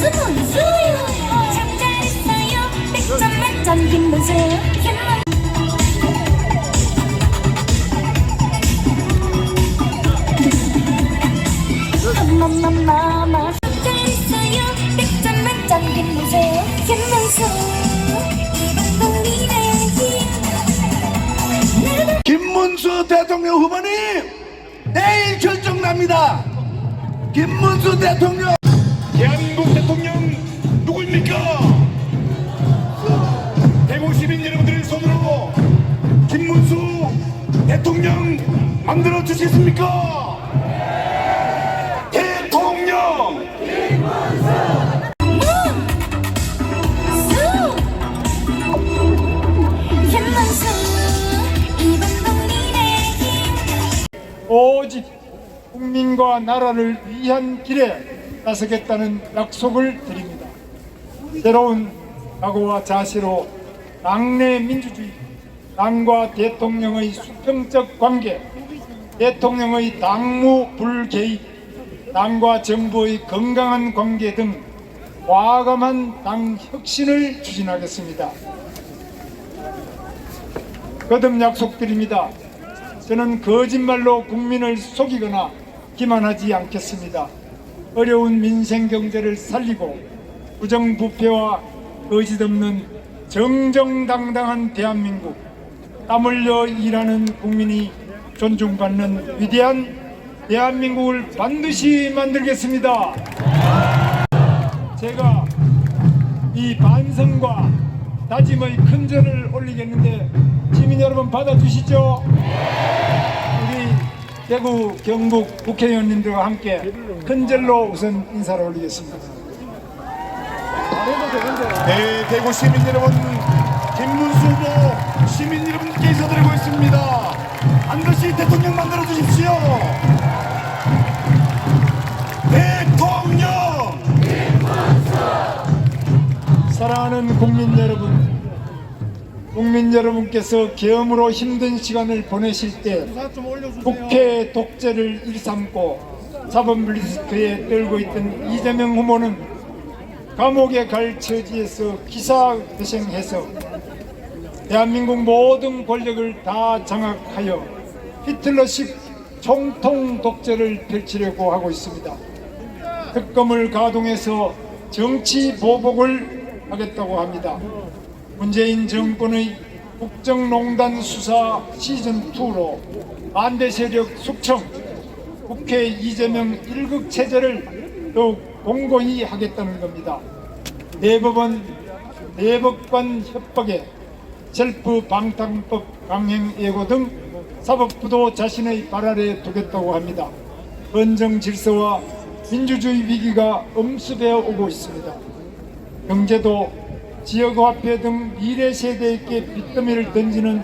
김문수 참 잘했어요 100점 만점 김문수 엄마마마마 참 잘했어요 100점 만점 김문수 김문수 김문수 대통령 후보님 내일 결정납니다. 김문수 대통령 대한민국 대통령 누구입니까? 대구 시민 여러분들의 손으로 김문수 대통령 만들어 주시겠습니까? 대통령 오직 국민과 나라를 위한 길에 나서겠다는 약속을 드립니다. 새로운 각오와 자세로 당내 민주주의, 당과 대통령의 수평적 관계, 대통령의 당무 불개입, 당과 정부의 건강한 관계 등 과감한 당 혁신을 추진하겠습니다. 거듭 약속드립니다. 저는 거짓말로 국민을 속이거나 기만하지 않겠습니다. 어려운 민생 경제를 살리고 부정부패와 거짓 없는 정정당당한 대한민국, 땀 흘려 일하는 국민이 존중받는 위대한 대한민국을 반드시 만들겠습니다. 제가 이 반성과 다짐의 큰 절을 올리겠는데 시민 여러분 받아주시죠. 우리 대구 경북 국회의원님들과 함께 큰 절로 우선 인사를 올리겠습니다. 네, 대구 시민 여러분, 김문수 후보 시민 여러분께 인사드리고 있습니다. 반드시 대통령 만들어 주십시오. 대통령! 사랑하는 국민 여러분, 국민 여러분께서 계엄으로 힘든 시간을 보내실 때 국회 독재를 일삼고 사법 리스크에 떨고 있던 이재명 후보는 감옥에 갈 처지에서 기사회생해서 대한민국 모든 권력을 다 장악하여 히틀러식 총통 독재를 펼치려고 하고 있습니다. 특검을 가동해서 정치 보복을 하겠다고 합니다. 문재인 정권의 국정농단 수사 시즌2로 반대 세력 숙청, 국회 이재명 1급 체제를 더욱 공고히 하겠다는 겁니다. 대법원, 대법관 협박에 셀프 방탄법 강행 예고 등 사법부도 자신의 발 아래 두겠다고 합니다. 헌정 질서와 민주주의 위기가 엄습해 오고 있습니다. 경제도 지역화폐 등 미래 세대에게 빚더미를 던지는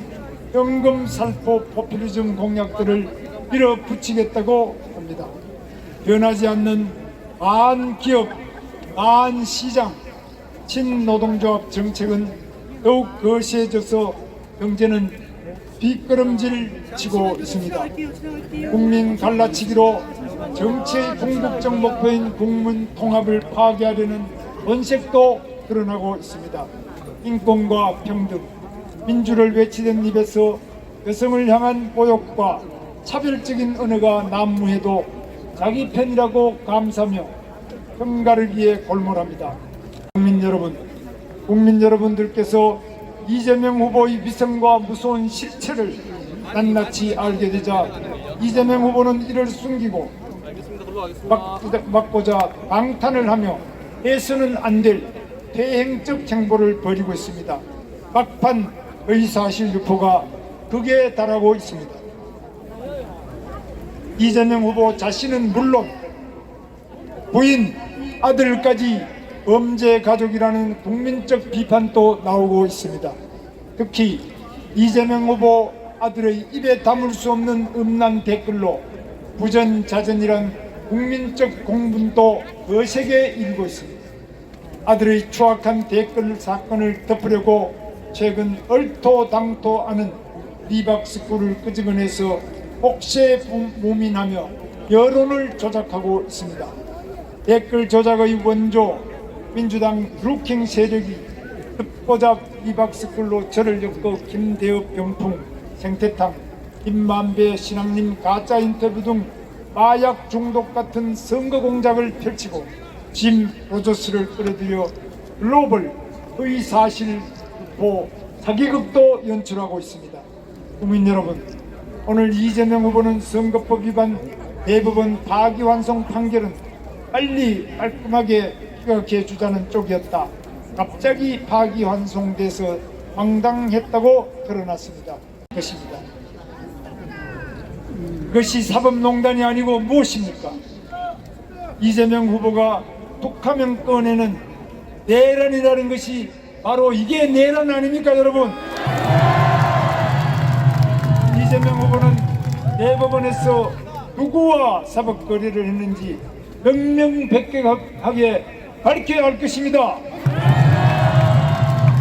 연금살포 포퓰리즘 공약들을 밀어붙이겠다고 합니다. 변하지 않는 반기업, 반시장, 친노동조합 정책은 더욱 거세져서 경제는 뒷걸음질 치고 있습니다. 국민 갈라치기로 정치의 궁극적 목표인 국민 통합을 파괴하려는 원색도 드러나고 있습니다. 인권과 평등, 민주를 외치던 입에서 여성을 향한 모욕과 차별적인 언어가 난무해도 자기 편이라고 감사하며 편가르기에 골몰합니다. 국민 여러분들께서 이재명 후보의 위선과 무서운 실체를 낱낱이 알게 되자 이재명 후보는 이를 숨기고 막고자 방탄을 하며 해서는 안 될 퇴행적 행보를 벌이고 있습니다. 막판 의사실 유포가 극에 달하고 있습니다. 이재명 후보 자신은 물론 부인, 아들까지 범죄 가족이라는 국민적 비판도 나오고 있습니다. 특히 이재명 후보 아들의 입에 담을 수 없는 음란 댓글로 부전자전이란 국민적 공분도 거세게 일고 있습니다. 아들의 추악한 댓글 사건을 덮으려고 최근 얼토당토하는 리박스쿨을 끄집어내서 복세무민하며 여론을 조작하고 있습니다. 댓글 조작의 원조 민주당 루킹 세력이 듣보잡 리박스쿨로 저를 엮고 김대엽 병풍, 생태탕, 김만배 신앙님 가짜 인터뷰 등 마약 중독 같은 선거 공작을 펼치고 짐 로저스를 끌어들여 글로벌 허위사실 유포 사기극도 연출하고 있습니다. 국민 여러분, 오늘 이재명 후보는 선거법 위반 대법원 파기환송 판결은 빨리 깔끔하게 기각해 주자는 쪽이었다. 갑자기 파기환송돼서 황당했다고 드러났습니다. 것입니다. 그것이 사법농단이 아니고 무엇입니까? 이재명 후보가 툭하면 꺼내는 내란이라는 것이 바로 이게 내란 아닙니까, 여러분? 이재명 후보는 대법원에서 누구와 사법거래를 했는지 명명백백하게 밝혀야 할 것입니다.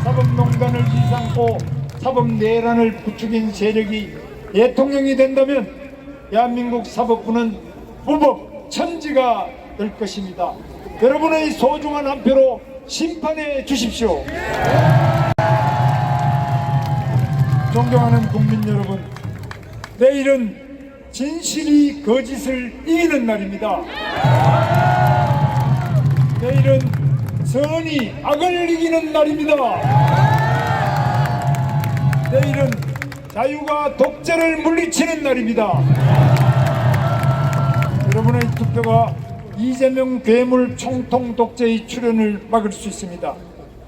사법농단을 일삼고 사법내란을 부추긴 세력이 대통령이 된다면 대한민국 사법부는 무법 천지가 될 것입니다. 여러분의 소중한 한 표로 심판해 주십시오. 존경하는 국민 여러분, 내일은 진실이 거짓을 이기는 날입니다. 내일은 선이 악을 이기는 날입니다. 내일은 자유가 독재를 물리치는 날입니다. 여러분의 투표가 이재명 괴물 총통 독재의 출현을 막을 수 있습니다.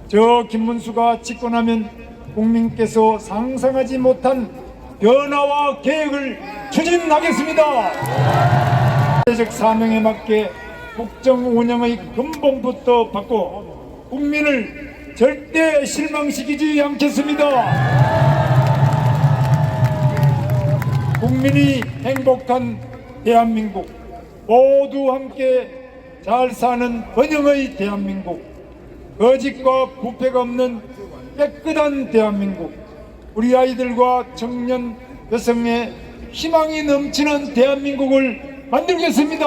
저 김문수가 집권하면 국민께서 상상하지 못한 변화와 계획을 추진하겠습니다. 대적 사명에 맞게 국정 운영의 근본부터 바꿔 국민을 절대 실망시키지 않겠습니다. 국민이 행복한 대한민국, 모두 함께 잘 사는 번영의 대한민국, 거짓과 부패가 없는 깨끗한 대한민국, 우리 아이들과 청년 여성의 희망이 넘치는 대한민국을 만들겠습니다.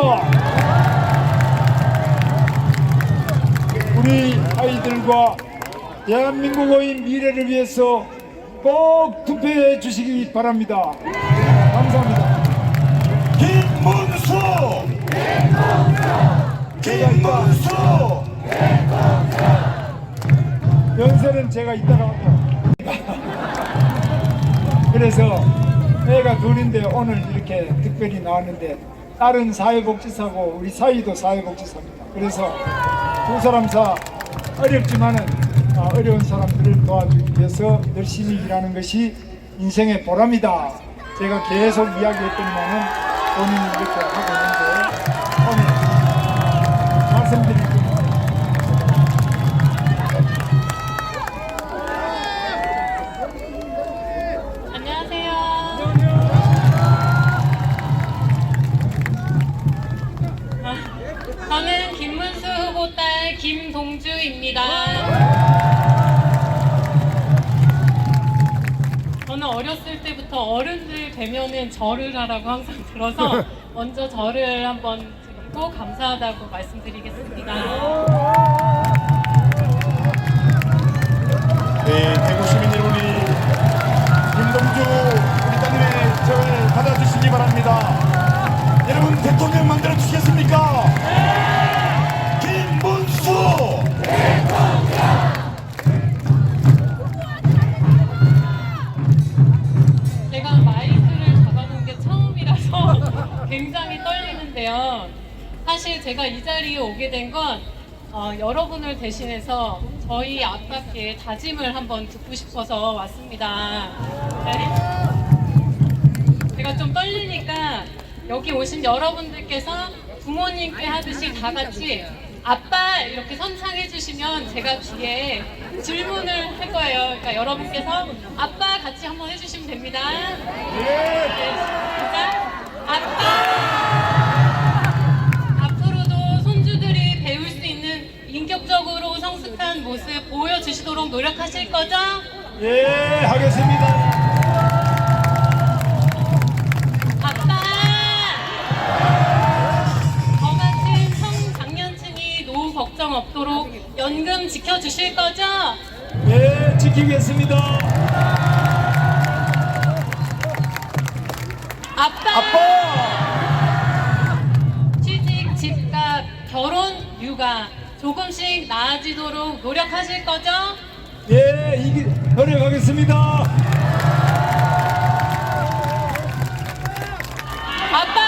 우리 아이들과 대한민국의 미래를 위해서 꼭 투표해 주시기 바랍니다. 감사합니다. 김문수! 연세는 제가 이따가 하고 그래서 애가 둘인데 오늘 이렇게 특별히 나왔는데 딸은 사회복지사고 우리 사위도 사회복지사입니다. 그래서 두 사람 다 어렵지만은 어려운 사람들을 도와주기 위해서 열심히 일하는 것이 인생의 보람이다. 제가 계속 이야기했더니만은 본인이 이렇게 하고 있는데 오늘 말씀드릴 겁니다. 안녕하세요. 저는 김문수 후보 딸 김동주입니다. 저는 어렸을 때부터 어른들 뵈면은 절을 하라고 항상 들어서 먼저 절을 한번 드리고 감사하다고 말씀드리겠습니다. 네, 대구 시민 여러분이 김동주 우리 따님의 절을 받아주시기 바랍니다. 여러분 대통령 만들어 주시겠습니까? 김문수! 제가 마이크를 잡아놓은 게 처음이라서 굉장히 떨리는데요. 사실 제가 이 자리에 오게 된 건 여러분을 대신해서 저희 아깝게 다짐을 한번 듣고 싶어서 왔습니다. 네. 제가 좀 떨리니까 여기 오신 여러분들께서 부모님께 하듯이 다 같이 아빠 이렇게 선창해 주시면 제가 뒤에 질문을 할 거예요. 그러니까 여러분께서 아빠 같이 한번 해주시면 됩니다. 네, 시작. 아빠! 앞으로도 손주들이 배울 수 있는 인격적으로 성숙한 모습 보여주시도록 노력하실 거죠? 예, 하겠습니다. 아빠! 저 같은 청장년층이 노후 걱정 걱정 없도록 연금 지켜주실 거죠? 네, 지키겠습니다. 아빠! 취직, 집값, 결혼, 육아 조금씩 나아지도록 노력하실 거죠? 예, 이게 노력하겠습니다. 아빠!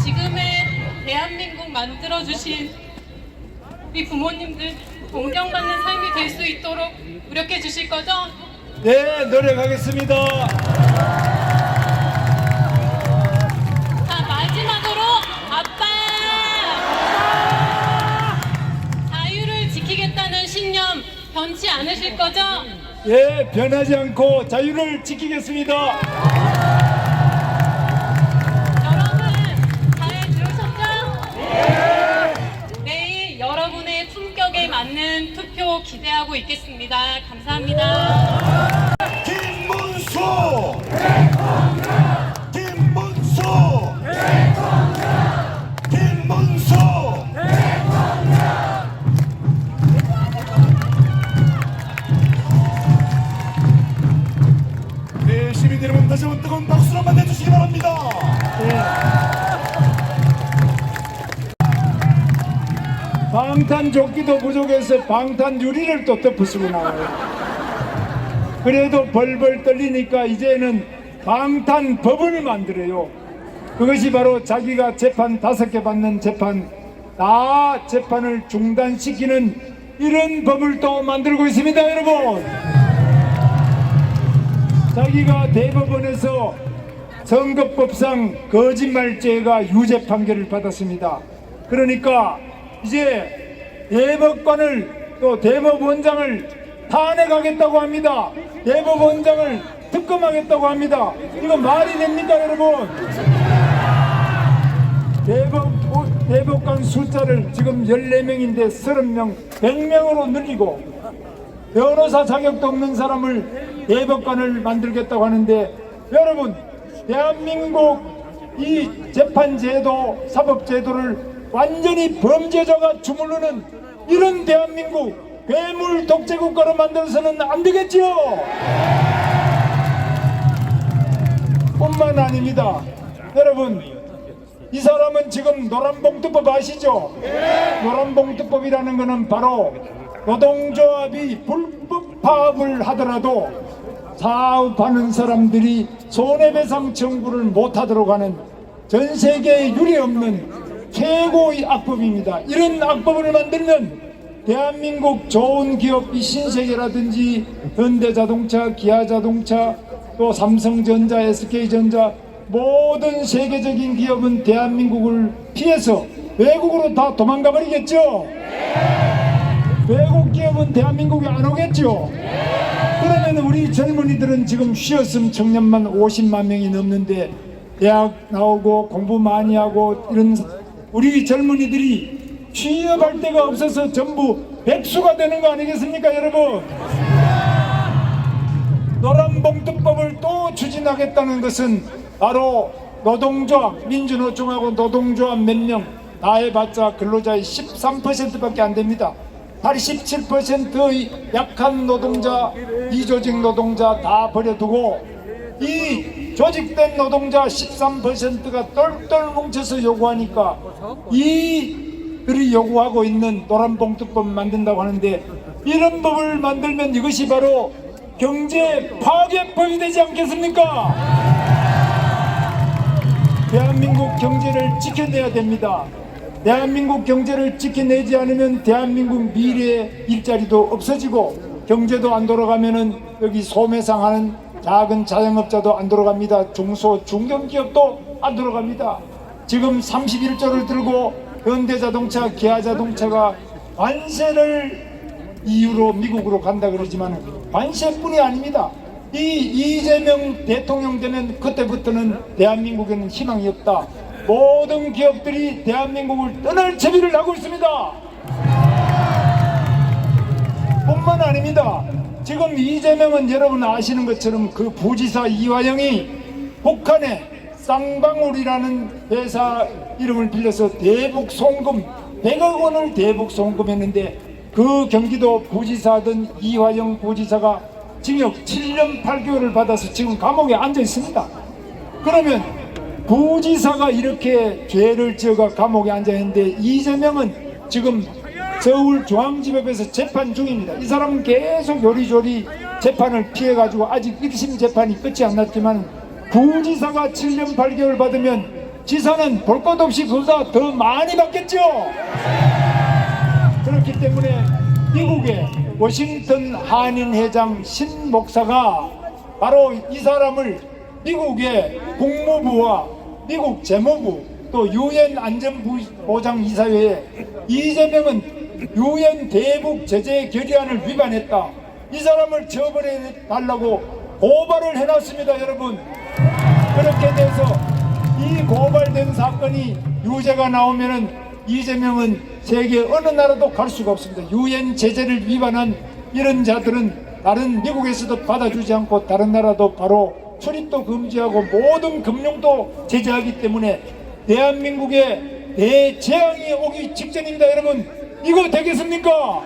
지금의 대한민국 만들어주신 우리 부모님들 존경받는 삶이 될 수 있도록 노력해 주실 거죠? 네, 노력하겠습니다. 자, 마지막으로 아빠! 자유를 지키겠다는 신념 변치 않으실 거죠? 예, 변하지 않고 자유를 지키겠습니다. 여러분 잘 들으셨죠? 내일 여러분의 품격에 맞는 투표 기대하고 있겠습니다. 감사합니다. 김문수 김문수 김문수 네, 시민 여러분 다시 한번 뜨거운 박수로 만나주시기 바랍니다. 방탄조끼도 부족해서 방탄 유리를 또 덮으시고 나와요. 그래도 벌벌 떨리니까 이제는 방탄법을 만들어요. 그것이 바로 자기가 재판 5개 받는 재판 다 재판을 중단시키는 이런 법을 또 만들고 있습니다, 여러분. 자기가 대법원에서 선거법상 거짓말죄가 유죄 판결을 받았습니다. 그러니까 이제 대법관을 또 대법원장을 탄핵하겠다고 합니다. 대법원장을 특검하겠다고 합니다. 이거 말이 됩니까, 여러분? 대법관 숫자를 지금 14명인데 30명, 100명으로 늘리고 변호사 자격도 없는 사람을 대법관을 만들겠다고 하는데, 여러분, 대한민국 이 재판제도, 사법제도를 완전히 범죄자가 주물르는 이런 대한민국 괴물 독재국가로 만들어서는 안 되겠지요. 뿐만 아닙니다. 여러분, 이 사람은 지금 노란봉투법 아시죠? 노란봉투법이라는 것은 바로 노동조합이 불법 파업을 하더라도 사업하는 사람들이 손해배상 청구를 못하도록 하는 전 세계에 유례없는 최고의 악법입니다. 이런 악법을 만들면 대한민국 좋은 기업, 이 신세계라든지 현대자동차, 기아자동차, 또 삼성전자, SK전자 모든 세계적인 기업은 대한민국을 피해서 외국으로 다 도망가 버리겠죠. 외국 기업은 대한민국에 안 오겠죠. 그러면 우리 젊은이들은 지금 쉬었음 청년만 50만 명이 넘는데 대학 나오고 공부 많이 하고 이런 우리 젊은이들이 취업할 데가 없어서 전부 백수가 되는 거 아니겠습니까, 여러분? 노란봉투법을 또 추진하겠다는 것은 바로 노동조합, 민주노총하고 노동조합 몇 명 다 해봤자 근로자의 13%밖에 안 됩니다. 87%의 약한 노동자, 비조직 노동자 다 버려두고 이 조직된 노동자 13%가 똘똘 뭉쳐서 요구하니까 이들이 요구하고 있는 노란봉투법 만든다고 하는데, 이런 법을 만들면 이것이 바로 경제 파괴법이 되지 않겠습니까? 대한민국 경제를 지켜내야 됩니다. 대한민국 경제를 지켜내지 않으면 대한민국 미래의 일자리도 없어지고 경제도 안 돌아가면은 여기 소매상하는 작은 자영업자도 안 돌아갑니다. 중소 중견기업도 안 돌아갑니다. 지금 31조를 들고 현대자동차, 기아자동차가 관세를 이유로 미국으로 간다 그러지만 관세뿐이 아닙니다. 이 이재명 대통령 되면 그때부터는 대한민국에는 희망이 없다. 모든 기업들이 대한민국을 떠날 채비를 하고 있습니다. 뿐만 아닙니다. 지금 이재명은 여러분 아시는 것처럼 그 부지사 이화영이 북한에 쌍방울이라는 회사 이름을 빌려서 대북 송금 100억 원을 대북 송금했는데 그 경기도 부지사던 이화영 부지사가 징역 7년 8개월을 받아서 지금 감옥에 앉아 있습니다. 그러면 부지사가 이렇게 죄를 지어가 감옥에 앉아 있는데 이재명은 지금 서울중앙지법에서 재판 중입니다. 이 사람은 계속 요리조리 재판을 피해가지고 아직 1심 재판이 끝이 안 났지만 부지사가 7년 8개월 받으면 지사는 볼 것 없이 그보다 더 많이 받겠죠. 그렇기 때문에 미국의 워싱턴 한인회장 신 목사가 바로 이 사람을 미국의 국무부와 미국 재무부 또 유엔 안전보장이사회에 이재명은 유엔 대북 제재 결의안을 위반했다, 이 사람을 처벌해 달라고 고발을 해놨습니다. 여러분, 그렇게 돼서 이 고발된 사건이 유죄가 나오면은 이재명은 세계 어느 나라도 갈 수가 없습니다. 유엔 제재를 위반한 이런 자들은 다른 미국에서도 받아주지 않고 다른 나라도 바로 출입도 금지하고 모든 금융도 제재하기 때문에 대한민국에 대재앙이 오기 직전입니다. 여러분, 이거 되겠습니까?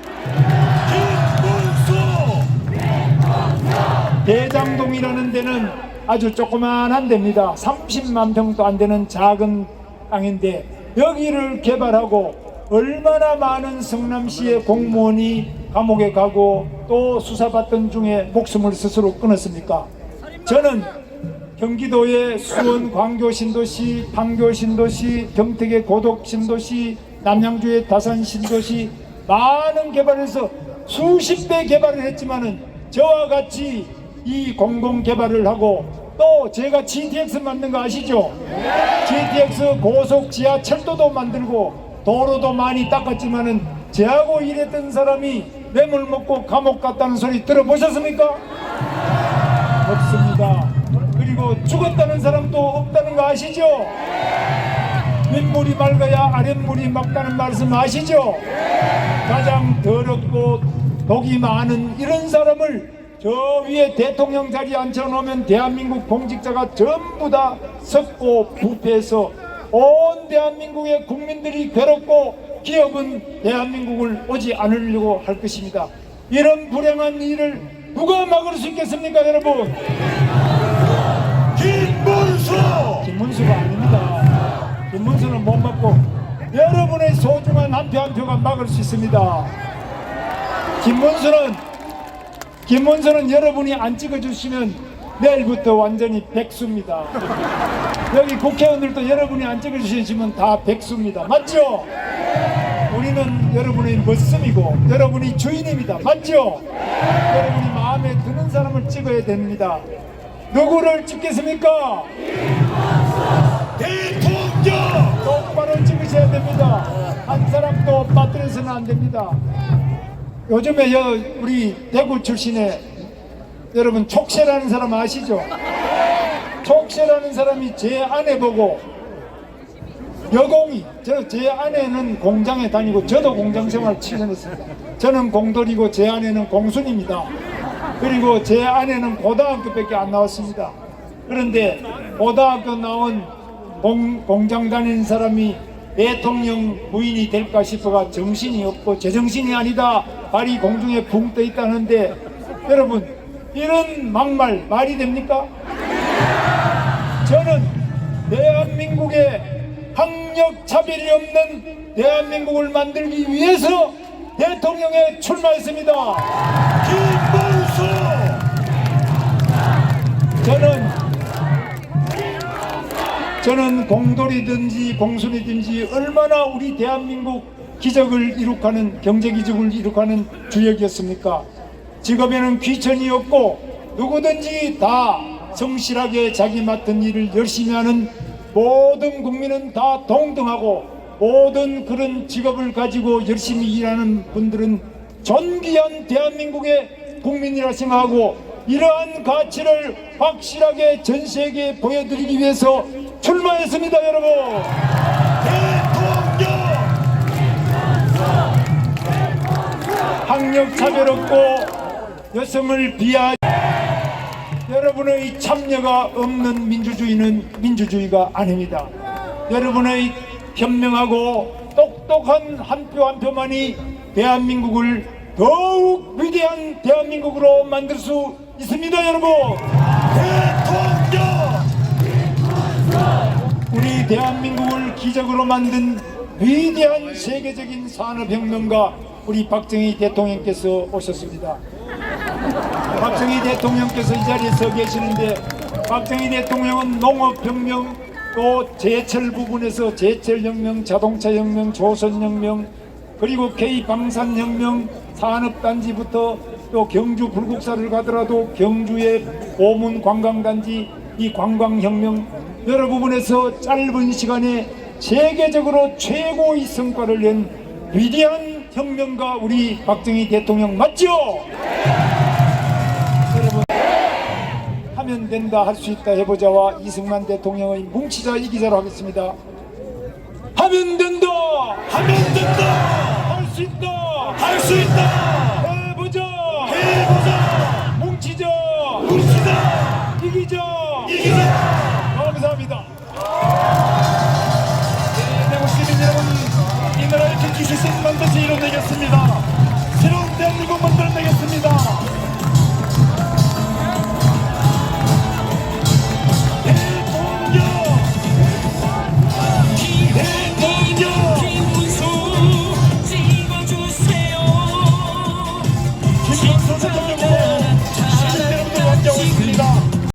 대장동이라는 데는 아주 조그만한 데입니다. 30만 평도 안 되는 작은 땅인데 여기를 개발하고 얼마나 많은 성남시의 공무원이 감옥에 가고 또 수사받던 중에 목숨을 스스로 끊었습니까? 저는 경기도의 수원 광교신도시, 판교신도시, 경택의 고덕신도시, 남양주의 다산신도시 많은 개발해서 수십 배 개발을 했지만은 저와 같이 이 공공개발을 하고 또 제가 GTX 만든 거 아시죠? GTX 고속 지하철도도 만들고 도로도 많이 닦았지만은 저하고 일했던 사람이 뇌물 먹고 감옥 갔다는 소리 들어보셨습니까? 없습니다. 그리고 죽었다는 사람도 없다는 거 아시죠? 윗물이 맑아야 아랫물이 맑다는 말씀 아시죠? 가장 더럽고 독이 많은 이런 사람을 저 위에 대통령 자리에 앉혀놓으면 대한민국 공직자가 전부 다 썩고 부패해서 온 대한민국의 국민들이 괴롭고 기업은 대한민국을 오지 않으려고 할 것입니다. 이런 불행한 일을 누가 막을 수 있겠습니까, 여러분? 김문수가 아닙니다. 김문수는 못 막고 여러분의 소중한 한 표 한 표가 막을 수 있습니다. 김문수는 여러분이 안 찍어주시면 내일부터 완전히 백수입니다. 여기 국회의원들도 여러분이 안 찍어주시면 다 백수입니다. 맞죠? 우리는 여러분의 머슴이고 여러분이 주인입니다. 맞죠? 여러분이 마음에 드는 사람을 찍어야 됩니다. 누구를 찍겠습니까? 대통령! 똑바로 찍으셔야 됩니다. 한 사람도 빠뜨려서는 안 됩니다. 요즘에 우리 대구 출신의 여러분 촉새라는 사람 아시죠? 촉새라는 사람이 제 아내 보고 여공이 제 아내는 공장에 다니고 저도 공장 생활 7년 했습니다. 저는 공돌이고 제 아내는 공순입니다. 그리고 제 아내는 고등학교밖에 안 나왔습니다. 그런데 고등학교 나온 공장 다니는 사람이 대통령 부인이 될까 싶어가 정신이 없고 제정신이 아니다 발이 공중에 붕 떠 있다는데 여러분 이런 막말 말이 됩니까? 저는 대한민국에 학력 차별이 없는 대한민국을 만들기 위해서 대통령에 출마했습니다. 김문수! 저는 공돌이든지 공순이든지 얼마나 우리 대한민국 기적을 이룩하는 경제 기적을 이룩하는 주역이었습니까? 직업에는 귀천이 없고 누구든지 다 성실하게 자기 맡은 일을 열심히 하는 모든 국민은 다 동등하고 모든 그런 직업을 가지고 열심히 일하는 분들은 존귀한 대한민국의 국민이라 생각하고 이러한 가치를 확실하게 전 세계에 보여드리기 위해서 출마했습니다. 여러분, 대통령! 학력 차별 없고 여성을 비하하지 여러분 여러분의 참여가 없는 민주주의는 민주주의가 아닙니다. 여러분의 현명하고 똑똑한 한 표 한 표만이 대한민국을 더욱 위대한 대한민국으로 만들 수 있습니다. 여러분, 대통령! 우리 대한민국을 기적으로 만든 위대한 세계적인 산업혁명가 우리 박정희 대통령께서 오셨습니다. 박정희 대통령께서 이 자리에 서 계시는데, 박정희 대통령은 농업혁명, 또 제철 부분에서 제철혁명, 자동차혁명, 조선혁명, 그리고 K방산혁명, 산업단지부터 또 경주 불국사를 가더라도 경주의 오문관광단지, 이 관광혁명, 여러 부분에서 짧은 시간에 세계적으로 최고의 성과를 낸 위대한 혁명가 우리 박정희 대통령 맞죠? 여러분, 하면 된다, 할 수 있다 해보자와 이승만 대통령의 뭉치자 이기자로 하겠습니다. 하면 된다, 하면 된다! 할 수 있다, 할 수 있다! 해보자, 해보자! 뭉치자, 뭉치자! 이기자. 이기자! 감사합니다. 대구 시민 여러분, 이 나라의 경기 실생 반드시 이뤄내겠습니다. 새로운 대한민국 만들어내겠습니다.